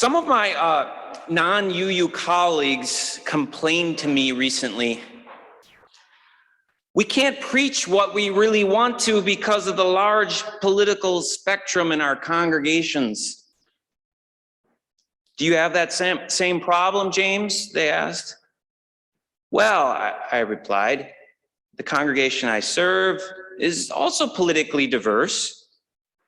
Some of my non-UU colleagues complained to me recently, we can't preach what we really want to because of the large political spectrum in our congregations. Do you have that same problem, James? They asked. Well, I replied, the congregation I serve is also politically diverse.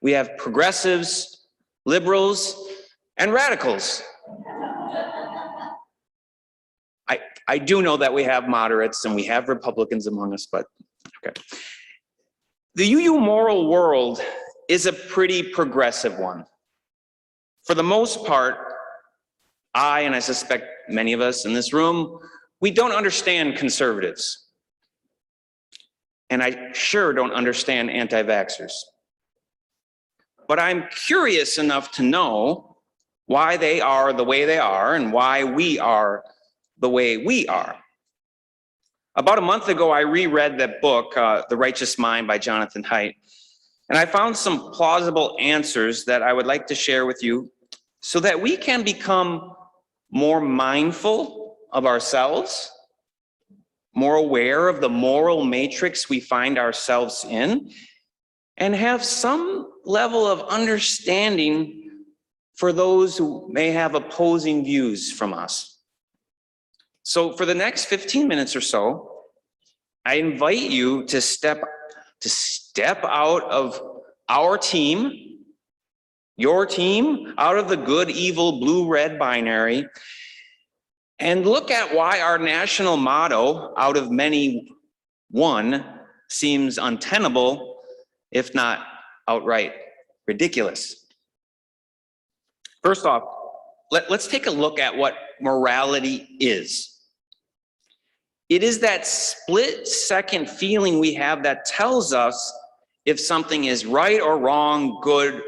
We have progressives, liberals, and radicals. I do know that we have moderates and we have Republicans among us, but okay. The UU moral world is a pretty progressive one. For the most part, and I suspect many of us in this room, we don't understand conservatives. And I sure don't understand anti-vaxxers. But I'm curious enough to know why they are the way they are and why we are the way we are. About a month ago, I reread that book, The Righteous Mind by Jonathan Haidt, and I found some plausible answers that I would like to share with you so that we can become more mindful of ourselves, more aware of the moral matrix we find ourselves in, and have some level of understanding for those who may have opposing views from us. So for the next 15 minutes or so, I invite you to step out of our team, your team, out of the good, evil, blue, red binary, and look at why our national motto, out of many one, seems untenable, if not outright ridiculous. First off, let's take a look at what morality is. It is that split-second feeling we have that tells us if something is right or wrong, good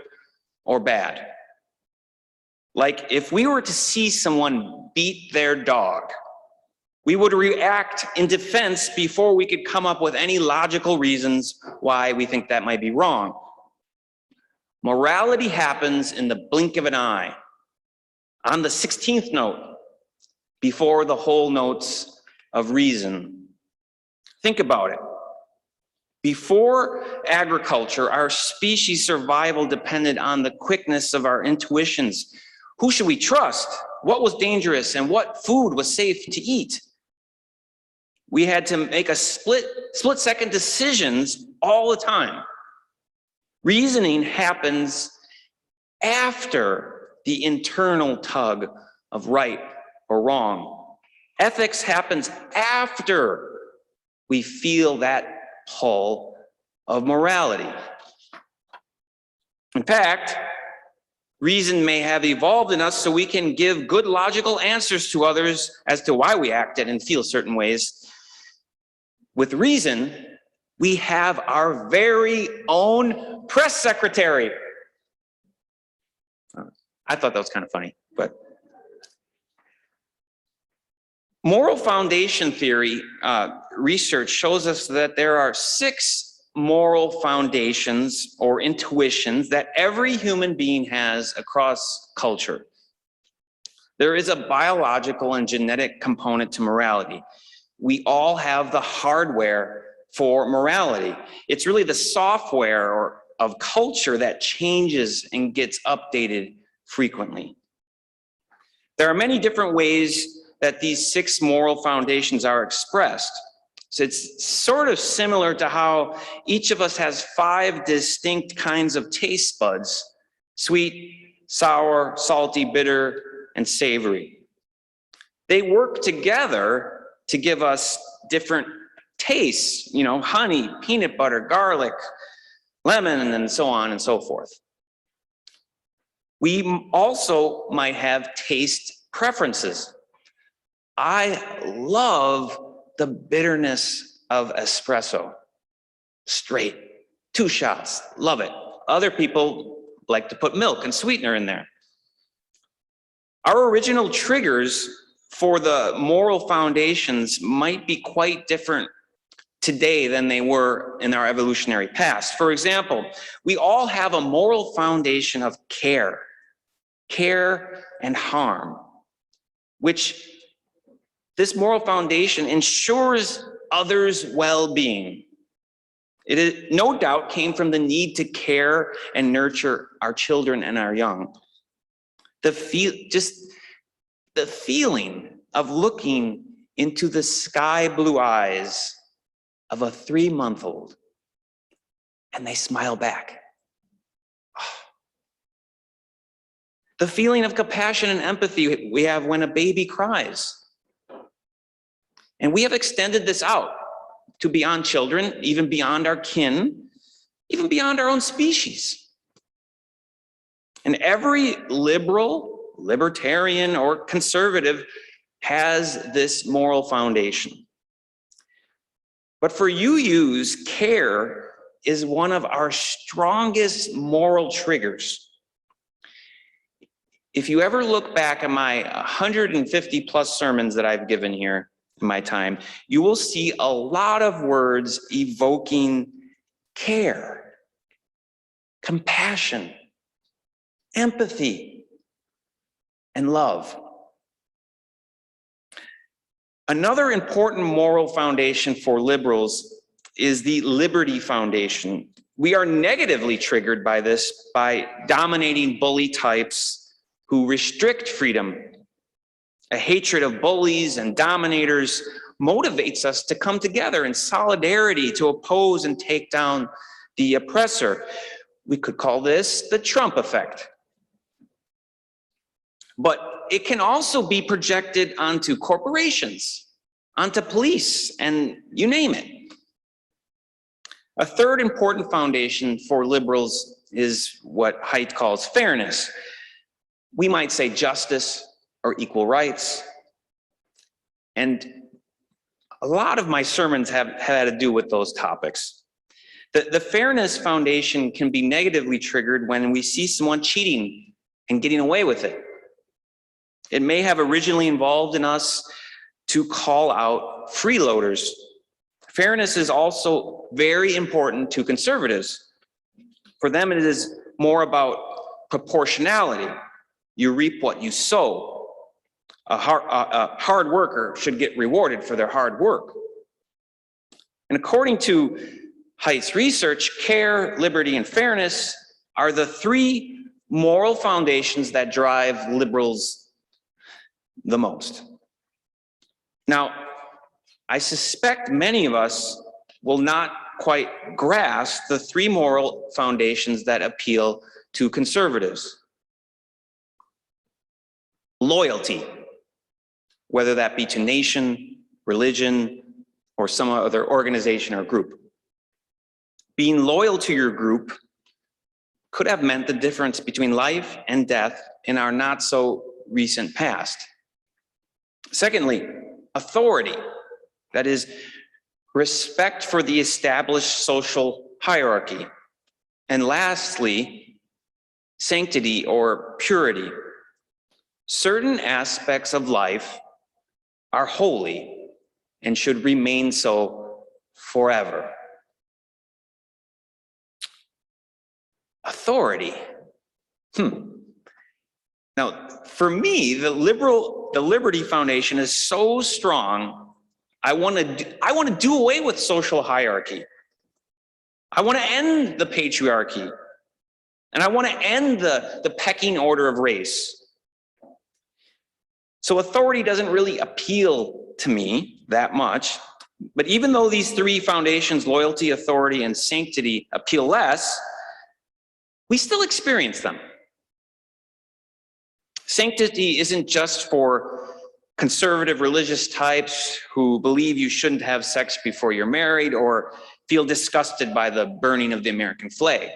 or bad. Like if we were to see someone beat their dog, we would react in defense before we could come up with any logical reasons why we think that might be wrong. Morality happens in the blink of an eye, on the 16th note, before the whole notes of reason. Think about it. Before agriculture, our species' survival depended on the quickness of our intuitions. Who should we trust? What was dangerous and what food was safe to eat? We had to make a split-second decisions all the time. Reasoning happens after the internal tug of right or wrong. Ethics happens after we feel that pull of morality. In fact, reason may have evolved in us so we can give good logical answers to others as to why we acted and feel certain ways. With reason, we have our very own press secretary. I thought that was kind of funny, but moral foundation theory research shows us that there are 6 moral foundations or intuitions that every human being has across culture. There is a biological and genetic component to morality. We all have the hardware for morality. It's really the software of culture that changes and gets updated frequently. There are many different ways that these 6 moral foundations are expressed. So it's sort of similar to how each of us has 5 distinct kinds of taste buds: sweet, sour, salty, bitter, and savory. They work together to give us different tastes, you know, honey, peanut butter, garlic, lemon, and so on and so forth. We also might have taste preferences. I love the bitterness of espresso. Straight, 2 shots, love it. Other people like to put milk and sweetener in there. Our original triggers for the moral foundations might be quite different today than they were in our evolutionary past. For example, we all have a moral foundation of care. care, and harm, which this moral foundation ensures others' well-being. It is, no doubt came from the need to care and nurture our children and our young. The feeling of looking into the sky blue eyes of a 3-month-old and they smile back. The feeling of compassion and empathy we have when a baby cries. And we have extended this out to beyond children, even beyond our kin, even beyond our own species. And every liberal, libertarian, or conservative has this moral foundation. But for UUs, care is one of our strongest moral triggers. If you ever look back at my 150 plus sermons that I've given here in my time, you will see a lot of words evoking care, compassion, empathy, and love. Another important moral foundation for liberals is the liberty foundation. We are negatively triggered by this by dominating bully types who restrict freedom. A hatred of bullies and dominators motivates us to come together in solidarity to oppose and take down the oppressor. We could call this the Trump effect. But it can also be projected onto corporations, onto police, and you name it. A third important foundation for liberals is what Haidt calls fairness. We might say justice or equal rights. And a lot of my sermons have had to do with those topics. The fairness foundation can be negatively triggered when we see someone cheating and getting away with it. It may have originally involved in us to call out freeloaders. Fairness is also very important to conservatives. For them, it is more about proportionality. You reap what you sow. A hard worker should get rewarded for their hard work. And according to Haidt's research, care, liberty, and fairness are the 3 moral foundations that drive liberals the most. Now, I suspect many of us will not quite grasp the 3 moral foundations that appeal to conservatives. Loyalty, whether that be to nation, religion, or some other organization or group. Being loyal to your group could have meant the difference between life and death in our not so recent past. Secondly, authority, that is, respect for the established social hierarchy. And lastly, sanctity or purity. Certain aspects of life are holy and should remain so forever. Authority. Now, for me, the Liberty Foundation is so strong. I want to do away with social hierarchy. I want to end the patriarchy, and I want to end the pecking order of race. So authority doesn't really appeal to me that much, but even though these 3 foundations, loyalty, authority, and sanctity, appeal less, we still experience them. Sanctity isn't just for conservative religious types who believe you shouldn't have sex before you're married or feel disgusted by the burning of the American flag.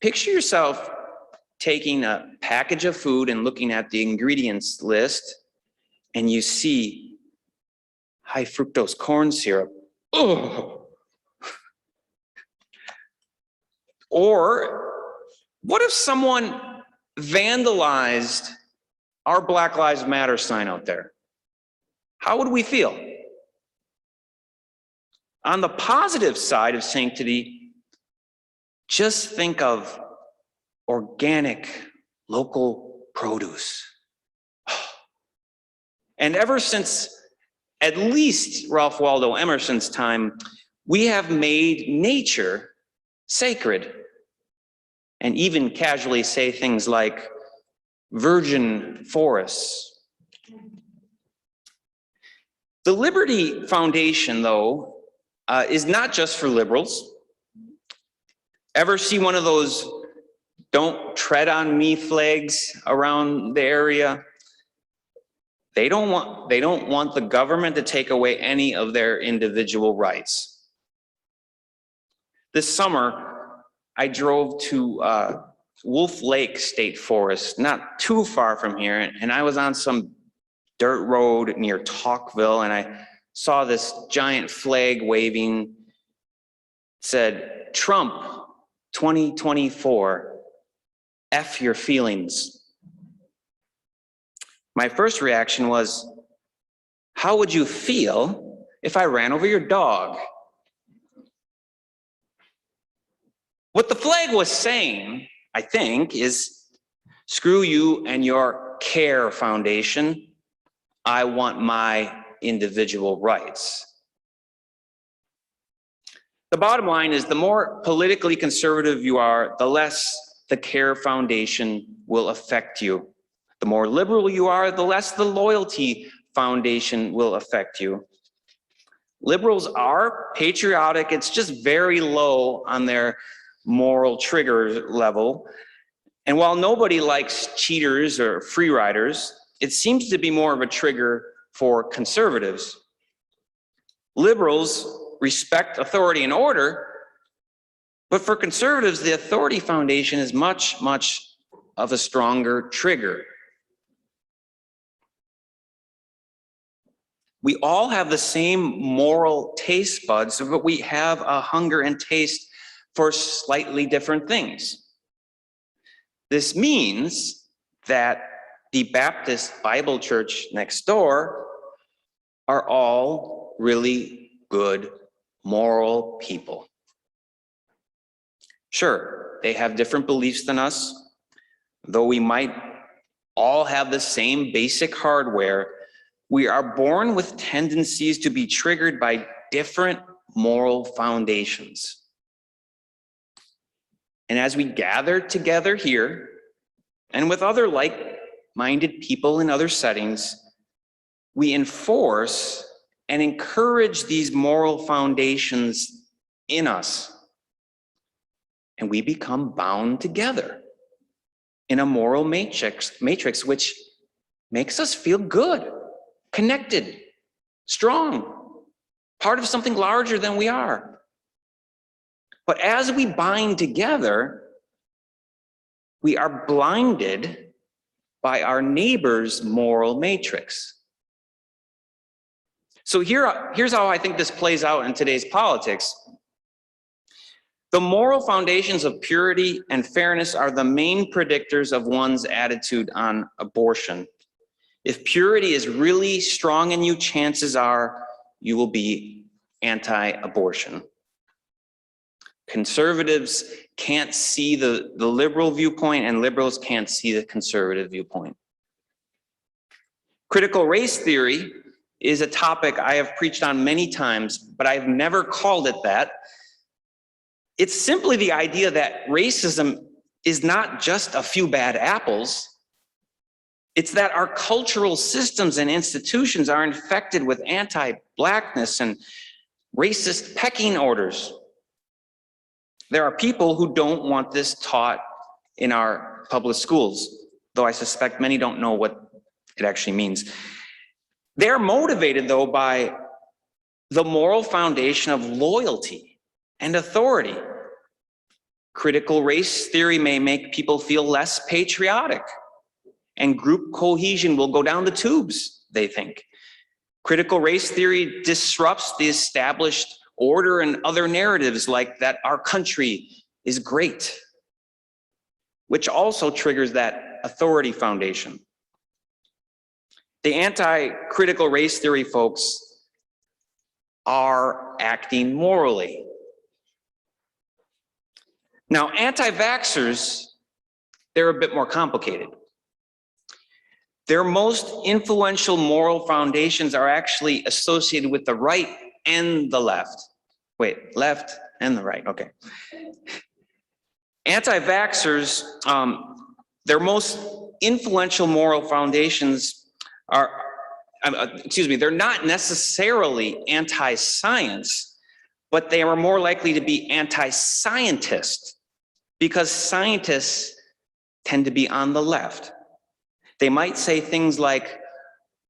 Picture yourself taking a package of food and looking at the ingredients list, and you see high fructose corn syrup. Oh. Or what if someone vandalized our Black Lives Matter sign out there? How would we feel? On the positive side of sanctity, just think of organic, local produce. And ever since at least Ralph Waldo Emerson's time, we have made nature sacred, and even casually say things like virgin forests. The Liberty Foundation, though, is not just for liberals. Ever see one of those "don't tread on me" flags around the area? They don't want the government to take away any of their individual rights. This summer, I drove to Wolf Lake State Forest, not too far from here, and I was on some dirt road near Talkville, and I saw this giant flag waving. It said, "Trump 2024, F your feelings." My first reaction was, how would you feel if I ran over your dog? What the flag was saying, I think, is screw you and your CARE Foundation. I want my individual rights. The bottom line is the more politically conservative you are, the less the CARE Foundation will affect you. The more liberal you are, the less the Loyalty Foundation will affect you. Liberals are patriotic. It's just very low on their moral trigger level. And while nobody likes cheaters or free riders, it seems to be more of a trigger for conservatives. Liberals respect authority and order, but for conservatives, the Authority Foundation is much, much of a stronger trigger. We all have the same moral taste buds, but we have a hunger and taste for slightly different things. This means that the Baptist Bible Church next door are all really good, moral people. Sure, they have different beliefs than us, though we might all have the same basic hardware. We are born with tendencies to be triggered by different moral foundations. And as we gather together here, and with other like-minded people in other settings, we enforce and encourage these moral foundations in us. And we become bound together in a moral matrix which makes us feel good, connected, strong, part of something larger than we are. But as we bind together, we are blinded by our neighbor's moral matrix. So here's how I think this plays out in today's politics. The moral foundations of purity and fairness are the main predictors of one's attitude on abortion. If purity is really strong in you, chances are you will be anti-abortion. Conservatives can't see the liberal viewpoint, and liberals can't see the conservative viewpoint. Critical race theory is a topic I have preached on many times, but I've never called it that. It's simply the idea that racism is not just a few bad apples. It's that our cultural systems and institutions are infected with anti-blackness and racist pecking orders. There are people who don't want this taught in our public schools, though I suspect many don't know what it actually means. They're motivated, though, by the moral foundation of loyalty and authority. Critical race theory may make people feel less patriotic, and group cohesion will go down the tubes, they think. Critical race theory disrupts the established order and other narratives like that our country is great, which also triggers that authority foundation. The anti-critical race theory folks are acting morally. Now, anti-vaxxers they're a bit more complicated. Their most influential moral foundations are actually associated with the right and the left. Wait, left and the right, okay. Anti-vaxxers, their most influential moral foundations are, they're not necessarily anti-science, but they are more likely to be anti-scientist, because scientists tend to be on the left. They might say things like,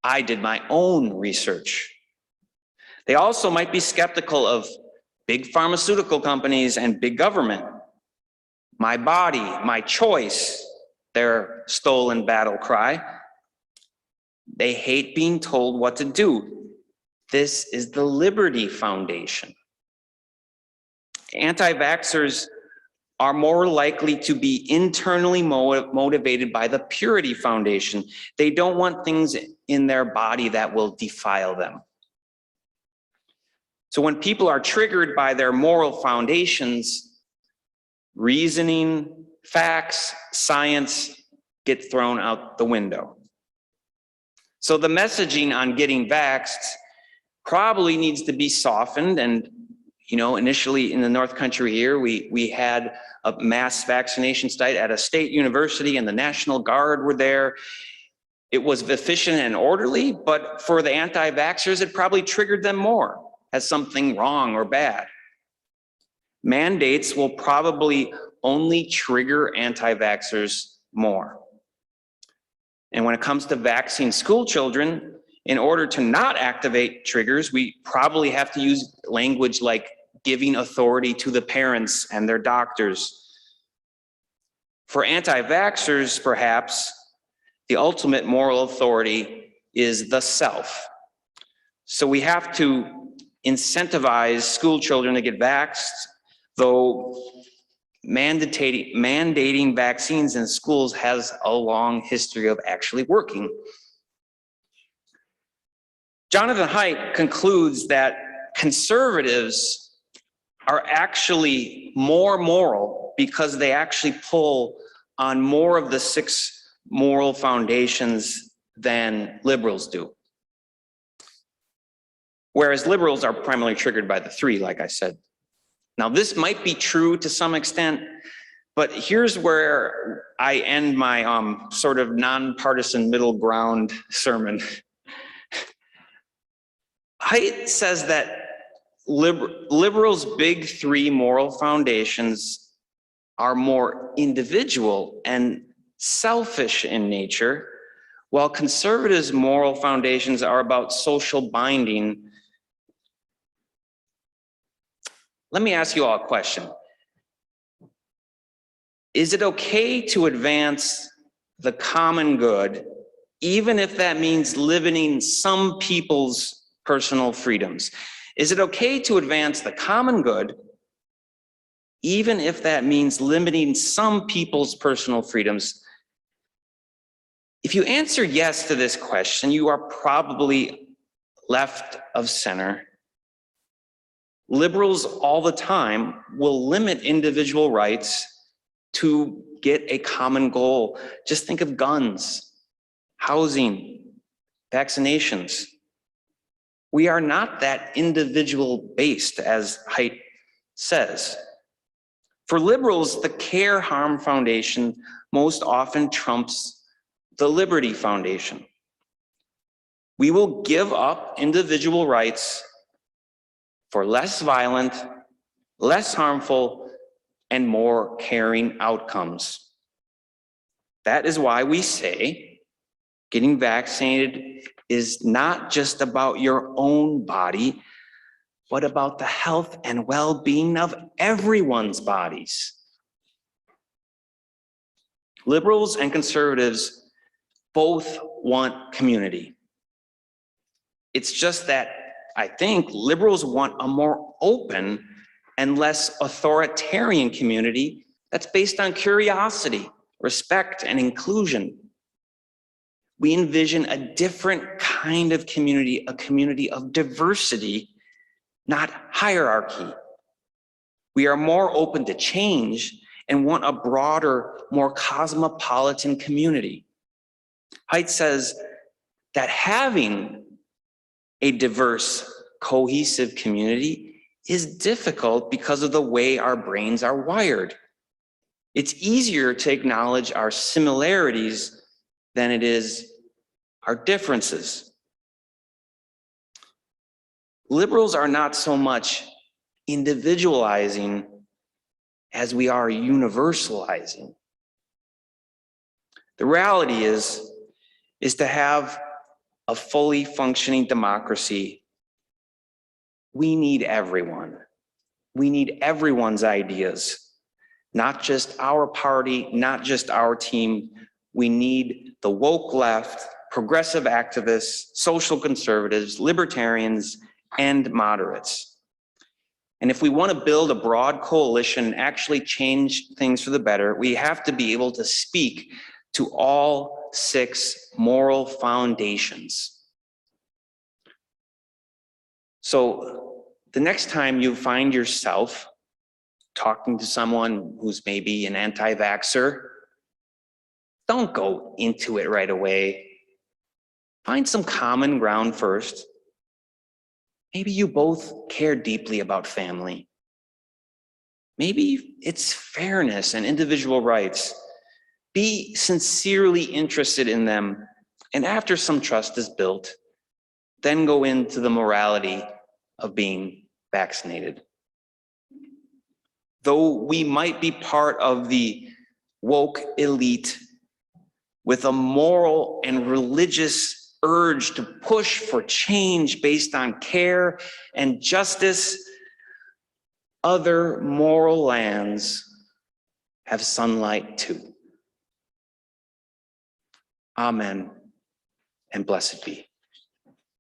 I did my own research. They also might be skeptical of big pharmaceutical companies and big government. My body, my choice, their stolen battle cry. They hate being told what to do. This is the Liberty Foundation. Anti-vaxxers are more likely to be internally motivated by the Purity Foundation. They don't want things in their body that will defile them. So when people are triggered by their moral foundations, reasoning, facts, science get thrown out the window. So the messaging on getting vaxxed probably needs to be softened. And initially in the North Country here, we had a mass vaccination site at a state university, and the National Guard were there. It was efficient and orderly, but for the anti-vaxxers, it probably triggered them more as something wrong or bad. Mandates will probably only trigger anti-vaxxers more. And when it comes to vaccine school children, in order to not activate triggers, we probably have to use language like giving authority to the parents and their doctors. For anti-vaxxers, perhaps, the ultimate moral authority is the self. So we have to incentivize school children to get vaxxed, though mandating vaccines in schools has a long history of actually working. Jonathan Haidt concludes that conservatives are actually more moral because they actually pull on more of the 6 moral foundations than liberals do. Whereas liberals are primarily triggered by the 3, like I said. Now, this might be true to some extent, but here's where I end my sort of nonpartisan middle ground sermon. Haidt says that liberals' big 3 moral foundations are more individual and selfish in nature, while conservatives' moral foundations are about social binding. Let me ask you all a question. Is it okay to advance the common good, even if that means limiting some people's personal freedoms? Is it okay to advance the common good, even if that means limiting some people's personal freedoms? If you answer yes to this question, you are probably left of center. Liberals all the time will limit individual rights to get a common goal. Just think of guns, housing, vaccinations. We are not that individual based, as Haidt says. For liberals, the Care Harm Foundation most often trumps the Liberty Foundation. We will give up individual rights for less violent, less harmful, and more caring outcomes. That is why we say getting vaccinated is not just about your own body, but about the health and well-being of everyone's bodies. Liberals and conservatives both want community. It's just that I think liberals want a more open and less authoritarian community that's based on curiosity, respect, and inclusion. We envision a different kind of community, a community of diversity, not hierarchy. We are more open to change, and want a broader, more cosmopolitan community. Haidt says that having a diverse, cohesive community is difficult because of the way our brains are wired. It's easier to acknowledge our similarities than it is our differences. Liberals are not so much individualizing as we are universalizing. The reality is to have a fully functioning democracy, we need everyone. We need everyone's ideas, not just our party, not just our team. We need the woke left, progressive activists, social conservatives, libertarians, and moderates. And if we want to build a broad coalition and actually change things for the better, we have to be able to speak to all 6 moral foundations. So the next time you find yourself talking to someone who's maybe an anti-vaxxer, don't go into it right away. Find some common ground first. Maybe you both care deeply about family. Maybe it's fairness and individual rights. Be sincerely interested in them, and after some trust is built, then go into the morality of being vaccinated. Though we might be part of the woke elite with a moral and religious urge to push for change based on care and justice, other moral lands have sunlight too. Amen, and blessed be.